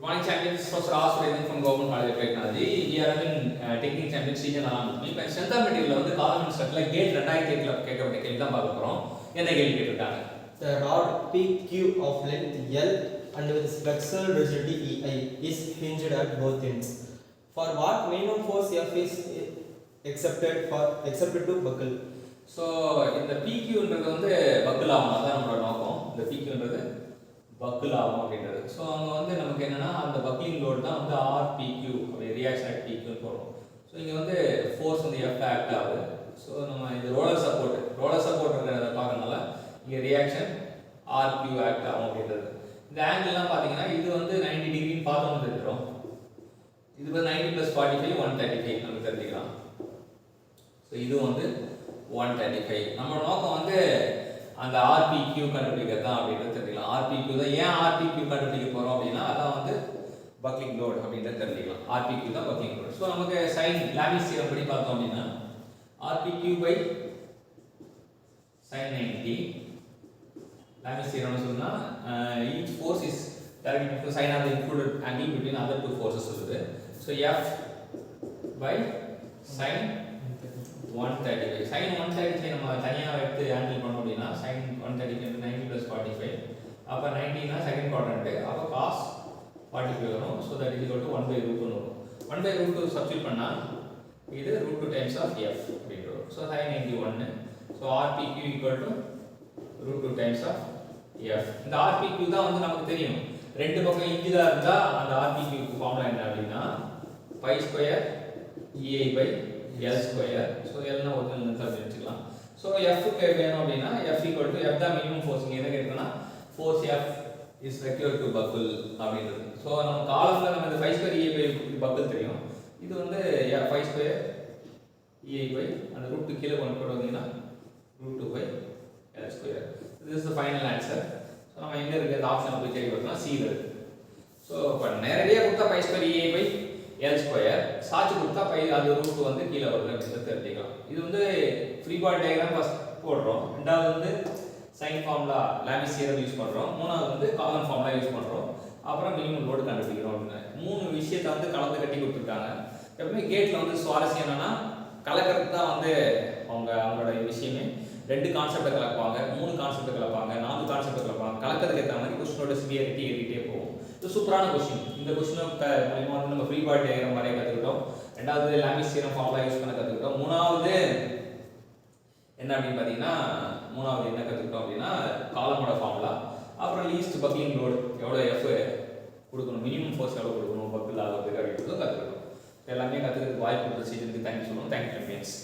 Morning champions, Professor R. Suresh from Government College of Technology. We are having technical champions region along with me. இப்போ strength of material வந்து column and structure gate 2008 கேட்கப்பட்ட கேள்வி தான் பார்க்க போறோம். என்ன கேள்வி கேட்டிருக்காங்க? The rod PQ of length L and with flexural rigidity EI is hinged at both ends. For what minimum force F is accepted to buckle? So இந்த PQன்றது வந்து buckle ஆகும், அதான் நம்மளோட நோக்கம். இந்த PQன்றது buckle ஆகும் அப்படின்றது. ஸோ அங்கே வந்து நமக்கு என்னன்னா அந்த பக்லிங் லோட் தான் வந்து RPQ அப்படி ரியாக்ஷன் அட் PQ போடுறோம். ஸோ இங்கே வந்து ஃபோர்ஸ் வந்து F ஆக்ட் ஆகுது. ஸோ நம்ம இது ரோலர் சப்போர்ட் இருக்கிறத பார்க்கறதுனால இங்கே ரியாக்ஷன் RQ ஆக்ட் ஆகும் அப்படின்றது. இந்த ஆங்கிள்லாம் பார்த்தீங்கன்னா இது வந்து 90 டிகிரின்னு பார்த்தோம்னு தெரிஞ்சிடும். இது வந்து 90 + 45 135 நமக்கு தெரிஞ்சுக்கலாம். ஸோ இது வந்து 135. நம்மளோட நோக்கம் வந்து அந்த RPQ கண்டுபிடிக்கிறது தான் அப்படின்றது தெரிஞ்சுக்கலாம். RPQ தான் ஏன் RPQ கண்டுபிடிக்க போகிறோம் அப்படின்னா அதான் வந்து பக்லிங் லோட் அப்படின்றது தெரிஞ்சுக்கலாம். RPQ தான் பக்லிங் லோட். ஸோ நமக்கு சைன் லாமிஸ் தியரம் படி பார்த்தோம் அப்படின்னா RPQ by sin 90 Lami's theorem சொன்னா each force is directed to sin of the included angle between other two forces சொல்லுது. So F by sin 135. sin 135 நம்ம தனியாக எடுத்து ஹேண்டில் பண்ணோம் அப்படின்னா sin 135 90 + 45 அப்போ 90னா செகண்ட் குவாட்ரண்ட் அப்போ cos 45 வரும். So that is equal to 1/√2 வரும். 1/√2 சப்ஸ்டிட் பண்ணால் இது √2 டைம்ஸ் ஆஃப் f அப்படின்னு வரும். So sin 91. So RPQ equal to √2 times of f. இந்த RPQ தான் வந்து நமக்கு தெரியும். ரெண்டு பக்கம் இன்ஜிலாக இருந்தால் அந்த RPQ ஃபார்முலா என்ன அப்படின்னா π² EI/L². ஸோ எல்னா ஒரிஜினல் மெத்தட் வச்சுக்கலாம். ஸோ எஃப்க்கு வேணும் அப்படின்னா F ஈக்குவல் டு F தான் மினிமம் ஃபோர்ஸ். இங்கே என்ன கேட்குறோன்னா force F is required to buckle அப்படின்றது. ஸோ நம்ம காலமில் நம்ம இந்த π² EI/L பக்கிள் தெரியும். இது வந்து π² EI/ அந்த ரூட்டு கீழே கொண்டு வந்தீங்கன்னா √2/L². This is the final answer. So நம்ம எங்கே இருக்குது அந்த ஆப்ஷனை போய் தேடி பார்த்தோம்னா C இருக்குது. ஸோ இப்போ நேரடியாக கொடுத்தா π² EI/L², சாட்சி கொடுத்தா அது ரூட் வந்து கீழே வருது அப்படின்னு தெரிஞ்சுக்கலாம். இது வந்து ஃப்ரீ பாடி டயக்ராம் ஃபர்ஸ்ட் போடுறோம். ரெண்டாவது வந்து sign formula Lami's theorem use பண்ணுறோம். மூணாவது வந்து காமன் ஃபார்முலா யூஸ் பண்ணுறோம். அப்புறம் மினிமம் லோடு கண்டுபிடிக்கிறோம் அப்படின்னு 3 விஷயத்தை வந்து கலந்து கட்டி கொடுத்துருக்காங்க. எப்பவுமே கேட்டில் வந்து சுவாரஸ்யம் என்னன்னா கலக்கிறது தான் வந்து அவங்களோட விஷயமே. 2 கான்செப்டை கலப்பாங்க, 3 கான்செப்டை கலப்பாங்க, 4 கான்செப்டை கலப்பாங்க. கலக்கிறதுக்கு ஏற்ற மாதிரி கொஸ்டினோட சிவியரிட்டி ஏறிட்டே போகும். இது சூப்பரான கொஸ்டின். இந்த கொஸ்டினை மூலமாக வந்து நம்ம ஃப்ரீ பாடி டயக்ராம் வரைய கற்றுக்கிட்டோம். ரெண்டாவது லாமிஸ் தியரம் ஃபார்முலா யூஸ் பண்ண கற்றுக்கிட்டோம். மூணாவது என்ன அப்படின்னு பார்த்தீங்கன்னா காலமோட ஃபார்முலா. அப்புறம் லீஸ்ட் பக்லிங் லோடு எவ்வளோ எஃப் கொடுக்கணும், மினிமம் ஃபோர்ஸ் எவ்வளோ கொடுக்கணும் பக்கிள் ஆகிறதுக்கு அப்படின்றதும் கற்றுக்கிட்டோம். எல்லாமே கற்றுக்கிறதுக்கு வாய்ப்பு கொடுத்த சீட்டுக்கு தேங்க்யூ சொல்லுவோம். Thank you champions.